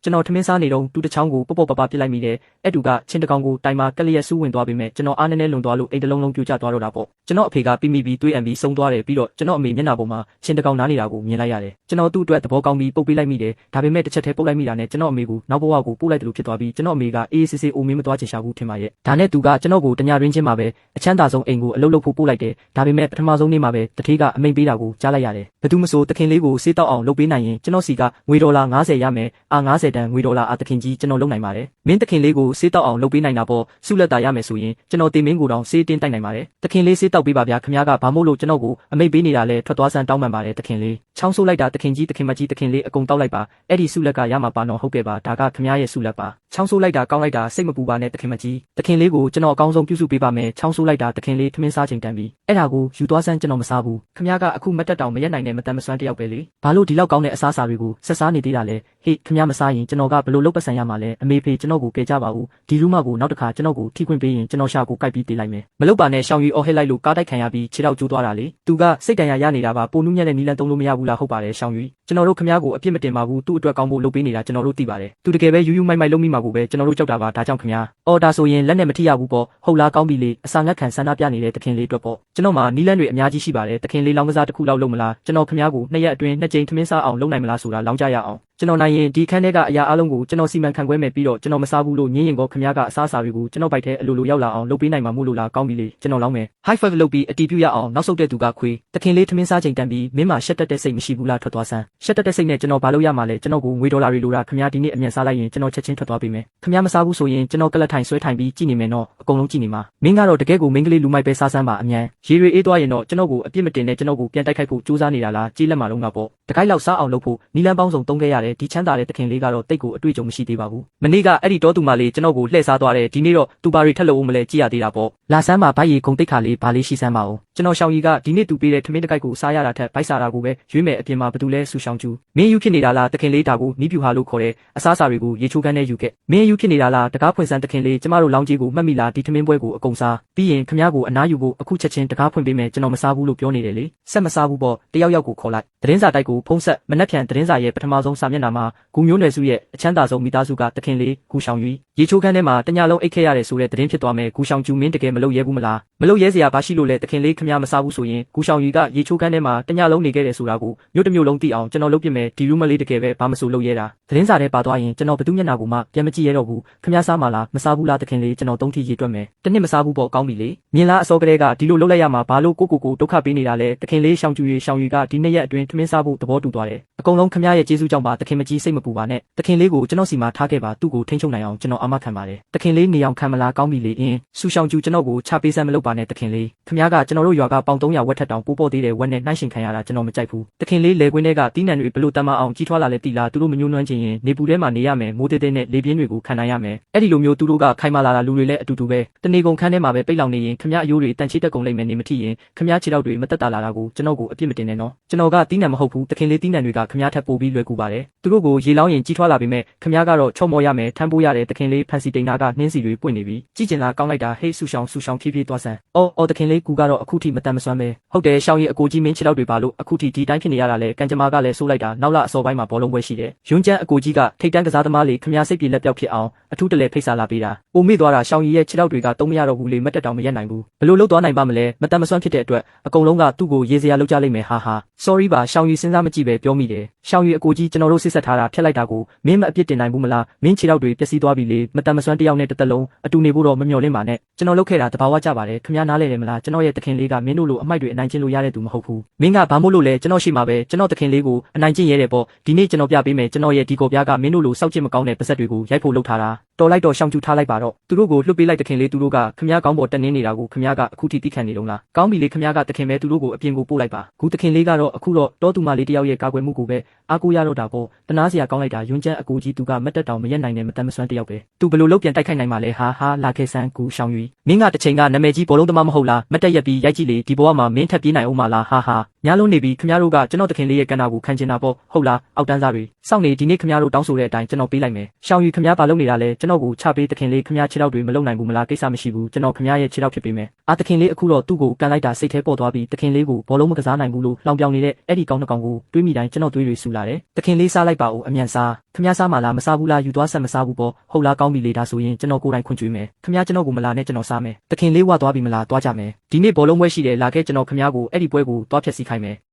ကျွန်တော်ထမင်းစားနေတော့တူတစ်ချောင်းကိုပေါ့ပေါ့ပပပစ်လိုက်မိတယ်အဲ့တူကချင်းတကောင်ကိုတိုင်မှာကလျက်စူးဝင်သွားပေမဲ့ကျွန်တော်အားနည်းနည်းလွန်သွားလို့အိမ်တလုံးလုံးပြိုကျသွားတော့တာပေါ့ကျွန်တော်အဖေကပြီးမိပြီးတွေးအံပြီးဆုံးသွားတယ်ပြီးတော့ကျွန်တော်အမေမျက်နှာပေါ်မှာချင်းတကောင်နားနေတာကိုမြင်လိုက်ရတယ်ကျွန်တော်သူ့အတွက်သဘောကောင်းပြီးပုတ်ပေးလိုက်မိတယ်ဒါပေမဲ့တစ်ချက်တည်းပုတ်လိုက်မိတာနဲ့ကျွန်တော်အမေကိုနောက်ဘဝကိုပို့လိုက်တယ်လို့ဖြစ်သွားပြီးကျွန်တော်အမေကအေးစစ်စစ်အိုမင်းမသွားချင်ရှာဘူးထင်ပါရဲ့ဒါနဲ့သူကကျွန်တော်ကိုတညာရင်းချင်းမှာပဲအချမ်းသာဆုံးအိမ်ကိုအလုပ်လုပ်ဖို့ပို့လိုက်တယ်ဒါပေမဲ့ပထမဆုံးနေ့မှာပဲတထေးကအမိန်ပေးတာကိုကြားလိုက်ရတယ်ဘယ်သူမဆိုတခင်လေးကိုစေးတောက်အောင်လုပ်ပေးနိုင်ရင်ကျွန်တော်စီကငွေဒေါ်လာ90ရမယ်90တန်ငွေဒေါ်လာတခင်ကြီးကျွန်တော်လုပ်နိုင်ပါတယ်မင်းတခင်လေးကိုစေးတောက်အောင်လုပ်ပေးနိုင်တာပေါ့ဆုလက်တာရမယ်ဆိုရင်ကျွန်တော်တင်မင်းကိုတောင်စေးတင်းတိုက်နိုင်ပါတယ်တခင်လေးစေးတောက်ပေးပါဗျာခင်ဗျားကဘာမို့လို့ကျွန်တော်ကိုအမိတ်ပေးနေတာလဲထွက်သွားစမ်းတောင်းပန်ပါတယ်တခင်လေးချောင်းဆိုးလိုက်တာတခင်ကြီးတခင်မကြီးတခင်လေးအကုန်တောက်လိုက်ပါအဲ့ဒီဆုလက်ကရမှာပါတော့ဟုတ်ကဲ့ပါဒါကခင်ဗျားရဲ့ဆုလက်ပါချောင်းဆိုးလိုက်တာကောင်းလိုက်တာစိတ်မပူပါနဲ့တခင်မကြီးတခင်လေးကိုကျွန်တော်အကောင်းဆုံးပြုစုပေးပါမယ်ချောင်းဆိုးလိုက်တာတခင်လေးထမင်းစားချိန်တန်ပြီးအဲ့ဒါကိုယူသွားစမ်းကျွန်တော်မစားဘူးခင်ဗျားကအခုမတက်တောင်မရက်နိုင်တဲ့မတန်မစွမ်းတယောက်ပဲလေဘာလို့ဒီလောက်ကောင်းတဲ့အစားအစာတွေကိုဆက်စားနေသေးတာလဲဟေ့ခင်ဗျားမစားရင်ကျွန်တော်ကဘလို့လုတ်ပတ်ဆန်ရမှာလဲအမေဖေကျွန်တော်ကိုကယ်ကြပါဦးဒီလူမကိုနောက်တစ်ခါကျွန်တော်ကိုထိခွင့်ပေးရင်ကျွန်တော်ရှာကိုကိုက်ပြီးတေးလိုက်မယ်မလုတ်ပါနဲ့ရှောင်းရီအော်ဟစ်လိုက်လို့ကားတိုက်ခံရပြီးခြေထောက်ကျိုးသွားတာလေသူကစိတ်တန်ရာရနေတာပါပိုနူးညံ့တဲ့နီလန်သုံးလို့မရဘူးလားဟုတ်ပါတယ်ရှောင်းရီကျွန်တော်တို့ခင်ဗျားကိုအပြစ်မတင်ပါဘူးသူ့အတွက်ကောင်းဖို့လုပ်ပေးနေတာကျွန်တော်တို့သိပါတယ်သူတကယ်ပဲယူယူမိုက်မိုက်လုပ်မိမှာကိုပဲကျွန်တော်တို့ကြောက်တာပါဒါကြောင့်ခင်ဗျာအော်ဒါဆိုရင်လက်နဲ့မထိရဘူးပေါ့ဟုတ်လားကောင်းပြီလေအစာငတ်ခံဆန္ဒပြနေတဲ့တခင်လေးအတွက်ပေါ့ကျွန်တော်မှာနီလန်တွေအများကြီးရှိပါတယ်တခင်လေးလောင်းကစားတစ်ခုလောက်လုပ်မလားကျွန်တော်ခင်ဗျားကို2ရက်အတွင်း2ကြိမ်ထမင်းစားအောင်လုပ်နိုင်မလားဆိုတာလောင်းကြရအောင်ကျွန်တော်နိုင်ရင်ဒီခန်းထဲကအရာအလုံးကိုကျွန်တော်စီမံခန့်ခွဲမယ်ပြီးတော့ကျွန်တော်မစားဘူးလို့ညင်းရင်ကောခင်ဗျားကအစားအစာတွေကိုကျွန်တော်ဘိုက်ထဲအလိုလိုရောက်လာအောင်လုပ်ပေးနိုင်မှာမို့လို့လားကောင်းပြီလေကျွန်တော်လောင်းမယ် high five လုပ်ပြီးအတီးပြရအောင်နောက်ဆုတ်တဲ့သူကခွေတခင်လေးထမင်းစားချိန်တန်ပြီးမင်းမှာရှက်တက်တဲ့စိတ်မရှိဘူးလားထွက်သွားစမ်းရှက်တက်တဲ့စိတ်နဲ့ကျွန်တော်ဘာလုပ်ရမှာလဲကျွန်တော်ကိုငွေဒေါ်လာတွေလိုတာခင်ဗျားဒီနေ့အမြန်စားလိုက်ရင်ကျွန်တော်ချက်ချင်းထွက်သွားပေးမယ်ခင်ဗျားမစားဘူးဆိုရင်ကျွန်တော်ကလတ်ထိုင်ဆွဲထိုင်ပြီးကြည့်နေမယ်နော်အကုန်လုံးကြည့်နေမှာမင်းကတော့တကယ်ကိုမင်းကလေးလူမိုက်ပဲစားစမ်းပါအမြန်ရေတွေအေးသွားရင်တော့ကျွန်တော်ကိုအပြစ်မတင်နဲ့ကျွန်တော်ကိုပြန်တိုက်ခိုက်ဖို့ကြိုးစားနေတာလားကြေးလက်မှာလုံးကပေါ့တကိုက်လောက်စားအောင်လုပ်ဖို့နီလန်းပေါင်းစုံတုံးခဲ့ရတယ်ဒီချမ်းသာတဲ့တခင်လေးကတော့တိတ်ကိုအတွေ့အကြုံမရှိသေးပါဘူးမနေ့ကအဲ့ဒီတောသူမလေးကျွန်တော်ကိုလှည့်စားသွားတယ်ဒီနေ့တော့သူပါရီထက်လို့ဦးမလဲကြည့်ရသေးတာပေါ့လာဆန်းမှာဗိုက်ရီဂုံတိတ်ခါလေးဘာလေးရှိစမ်းပါဦးကျွန်တော်ရှောင်းကြီးကဒီနေ့သူပေးတဲ့ထမင်းတကိုက်ကိုစားရတာထက်ဗိုက်စားတာကိုပဲရွေးမယ်အပြင်မှာဘသူလဲဆူရှောင်းကျူမင်းယူဖြစ်နေတာလားတခင်လေးဒါကိုနီးပြူဟာလို့ခေါ်တဲ့အစားအစာတွေကိုရေချိုးခန်းနဲ့ယူခဲ့မင်းယူဖြစ်နေတာလားတကားဖွင့်စမ်းတခင်လေးကျမတို့လောင်းကြီးကိုမှတ်မိလားဒီထမင်းပွဲကိုအကုန်စားပြီးရင်ခမ ्या ကိုအနားယူဖို့အခုချက်ချင်းတကားဖွင့်ပေးမယ်ကျွန်တော်မစားဘူးလို့ပြောနေတယ်လေဆက်မစားဘူးပေါ့တယောက်ယောက်ကိုခေါ်လိုက်သတင်းစာတိုက်ကိုဖုံးဆက်မနှက်ဖြန်သတင်းစာရဲ့ပထမဆုံးစာမျက်နှာမှာဂူမျိုးနွယ်စုရဲ့အချမ်းသာဆုံးမိသားစုကတခင်လေးဂူရှောင်းယူရေချိုးခန်းထဲမှာတညလုံးအိတ်ခဲ့ရတယ်ဆိုတဲ့သတင်းဖြစ်သွားမယ်ဂူရှောင်းကျူမင်းတကယ်မလုပ်ရဲဘူးမလားမလုပ်ရဲစရာဘာရှိလို့လဲတခင်လေးခမ ्या မစားဘူးဆိုရင်ဂူရှောင်းယူကရေချိုးခန်းထဲမှာတညလုံးနေခဲ့တယ်ဆိုတာကိုမြို့တစ်မြို့လုံးသိအောင်ကျွန်တော်လုပ်ပြမယ်ဒီလူမလေးတကယ်ပဲဘာမဆိုလုပ်ရဲတာသတင်းစာထဲပါသွားရင်ကျွန်တော်ဘသူမျက်နှာကိုမှပြန်မကြည့်ရတော့ဘူးခမ ्या စားမလားမစားဘူးလားတခင်လေးကျွန်တော်3ထီရေတွက်မယ်တနစ်မစားဘူးပေါ့ကောင်းပြီလေမြင်လားအစောကလေးကဒီလိုလုပ်လိုက်ရမှာဘာလို့ကိုဒုက္ခပေးနေတာလဲတခင်လေးရှောင်းကျူရေရှောင်းယူကဒီ2ရက်အတွင်းထမင်းစားဖို့သဘောတူသွားတယ်အကုန်လုံးခမ ्या ရဲ့ကျေးဇူးကြောင့်ပါတခင်မကြီးစိတ်မပူပါနဲ့တခင်လေးကိုကျွန်တော်စီမှာထားခဲ့ပါသူ့ကိုထိန်းချုပ်နိုင်အောင်ကျွန်တော်အာမခံပါတယ်တခင်လေးနေအောင်ခံမလားကောင်းပြီလေအင်းဆူရှောင်းကျူကျွန်တော်ကိုချပေးစမ်းမလုပ်ပါနဲ့တခင်လေးခမ ्या ကကျွန်တော်တို့ရွာကပေါင်300ဝက်ထက်တောင်ပိုးပေါ်သေးတယ်ဝက်နဲ့နှိုင်းရှင်ခံရတာကျွန်တော်မကြိုက်ဘူးတခင်လေးလေကွင်းထဲကတီးနှံတွေဘလို့တမ်းမအောင်ကြီးထွားလာလဲတီလာသူတို့မညှိုးနှွမ်းခြင်းရင်နေပူထဲမှာနေရမယ်မိုးတဲတဲနဲ့လေပြင်းတွေကိုခံနိုင်ရမယ်အဲ့ဒီလိုမျိုးသူတို့ကခိုင်မာလာတာလူတွေလည်းအတူတူပဲတနေကုန်ခန်းထဲမှာပဲပိတ်လောင်နေရင်ခမ ्या အယိုးတွေတန်ချိတက်ကုန်လိမ့်မယ်နေမထီရင်ခမ ्या ခြေထောက်တွေမတက်တာလာတာကိုကျွန်တော်ကိုအပြစ်မတင်နဲ့နော်ကျွန်တော်ကတီးနှံမဟုတ်ဘူးတခင်လေးတီးနှံတွေကခမ ्या ထပ်ပို့ပြီးလွယ်ကူပါတယ်သူတို့ကိုရေလောင်းရင်ကြီးထွားလာပေမဲ့ခမ ्या ကတော့ချော့မော်ရမယ်ထမ်းပိုးရတယ်တခင်လေးဖန်စီတိန်နာကနှင်းစီတွေပွင့်နေပြီကြည့်ကျင်လားကောင်းလိုက်တာဟေးဆူရှောင်းဖြည်းဖြည်းသွားစမ်းအော်တခင်လေးကူကတော့အခုထိမတန်မစွမ်းပဲဟုတ်တယ်ရှောင်းရီအကိုကြီးမင်းခြေထောက်တွေပါလို့အခုထိဒီတိုင်းဖြစ်နေရတာလဲကံကြမ္မာကလည်းဆိုးလိုက်တာနောက်လအစောပိုင်းမှာဘောလုံးပွဲရှိတယ်ယွန်းကျန်းအကိုကြီးကထိတ်တန်းကစားသမားလေးခမ ्या စိတ်ပြေလက်ပြောက်ဖြစ်အောင်အထူးတလဲဖိတ်စာလာပေးတာအိုမေ့သွားတာရှောင်းရီရဲ့ခြေထောက်တွေကတုံးမရတော့ဘူးလေမတက်တောင်မရက်နိုင်ဘူးဘလို့လှုပ်သွားနိုင်ပါမလဲမတန်မစွမ်းဖြစ်တဲ့အတွက်အကုန်လုံးကသူ့ကိုရေစရာလောက်ကြလိမ့်မယ်ဟာ sorry ပါရှောင်းရီစဉ်းစားမကြည့်ပဲပြောမိတယ်ရှောင်းရီအကိုကြီးကျွန်တော်တို့စစ်ဆက်ထားတာဖျက်လိုက်တာကိုမင်းမအပြစ်တင်နိုင်ဘူးမလားမင်းခြေထောက်တွေပျက်စီးသွားပြီလေမတန်မစွမ်းတယောက်နဲ့တစ်သက်လုံးအတူနေဖို့တော့မမျှော်လင့်ပါနဲ့ကျွန်တော်လုပ်ခဲ့တာတဘာဝကြပါတယ်ခမ ्या နားလဲတယ်မလားကျွန်တော်ရဲ့တခင်လေးကမင်းတို့လိုအမိုက်တွေအနိုင်ကျင့်လို့ရတဲ့သူမဟုတ်ဘူးမင်းကဘာမို့လို့လဲကျွန်တော်ရှိမှာပဲကျွန်တော်တခင်လေးကိုအနိုင်ကျင့်ရဲတယ်ပေါ့ဒီနေ့ကျွန်တော်ပြပေးမယ်ကျွန်တော်ရဲ့ဒီကော်ပြားကမင်းတို့လိုစောက်ကျင့်မကောင်းတဲ့ပါဇက်တွေကိုရိုက်ဖို့လုပ်ထားတာတော်လိုက်တော့ရှောင်းကျူထားလိုက်ပါတော့သူတို့ကိုလွှတ်ပေးလိုက်တခင်လေးသူတို့ကခမ ्या ကောင်းပေါ်တက်နေနေတာကိုခမ ्या ကအခုထိသိခံနေလုံးလားကောင်းပြီလေခမ ्या ကတခင်ပဲသူတို့ကိုအပြင်ကိုပို့လိုက်ပါခုတခင်လေးကတော့အခုတော့တောသူမလေးတယောက်ရဲ့ကာကွယ်မှုကိုပဲအားကိုးရတော့တာပေါ့တနာစရာကောင်းလိုက်တာယွန်းကျန်းအကိုကြီးသူကမတက်တောင်မရက်နိုင်နဲ့မတန်မစွမ်းတယောက်ပဲသူဘလို့လုတ်ပြန်တိုက်ခိုက်နိုင်မှာလဲဟာလာခဲ့ဆန်းကူရှောင်းယူမင်းကတစ်ချိန်ကနာမည်ကြီးဘောလုံးသမားမဟုတ်လားမတက်ရက်ပြီးရိုက်ကြည့်လေဒီဘဝမှာမင်းထပ်ပြေးနိုင်အောင်မလားဟာညာလုံးနေပြီခမ ्या တို့ကကျွန်တော်တခင်လေးရဲ့ကန္တာကိုခံချင်တာပေါ့ဟုတ်လားအောက်တန်းစားတွေစောင့်နေဒီနေ့ခမ ्या တို့တောင်းဆိုတဲ့အတိုင်းကျွန်တော်ပေးလိုက်မယ်ရှောင်းယူခမ ्या ဘာလုပ်နေတာလဲကျွန်တော်ကိုချပေးတခင်လေးခမ ्या ခြေထောက်တွေမလုံနိုင်ဘူးမလားကိစ္စမရှိဘူးကျွန်တော်ခမ ्या ရဲ့ခြေထောက်ဖြစ်ပေးမယ်တခင်လေးအခုတော့သူ့ကိုကန်လိုက်တာစိတ်ထဲပေါ်သွားပြီးတခင်လေးကိုဘောလုံးမကစားနိုင်ဘူးလို့လောင်ပြောင်နေတဲ့အဲ့ဒီကောင်းနှကောင်ကိုတွေးမိတိုင်းကျွန်တော်တွေးတွေဆူလာတယ်တခင်လေးစားလိုက်ပါဦးအမြန်စား ခမစားမလားမစားဘူးလားယူသွားဆက်မစားဘူးပေါ့ဟုတ်လားကောင်းပြီလေဒါဆိုရင်ကျွန်တော်ကိုယ်တိုင်ခွင့်ကြွေးမယ်ခမကျွန်တော်ကိုမလာနဲ့ကျွန်တော်စားမယ်တခင်လေးဝသွားပြီမလားသွားကြမယ်ဒီနေ့ဘောလုံးပွဲရှိတယ်လာခဲ့ကျွန်တော်ခမကိုအဲ့ဒီပွဲကိုသွားဖြတ်စည်းခိုင်းမယ်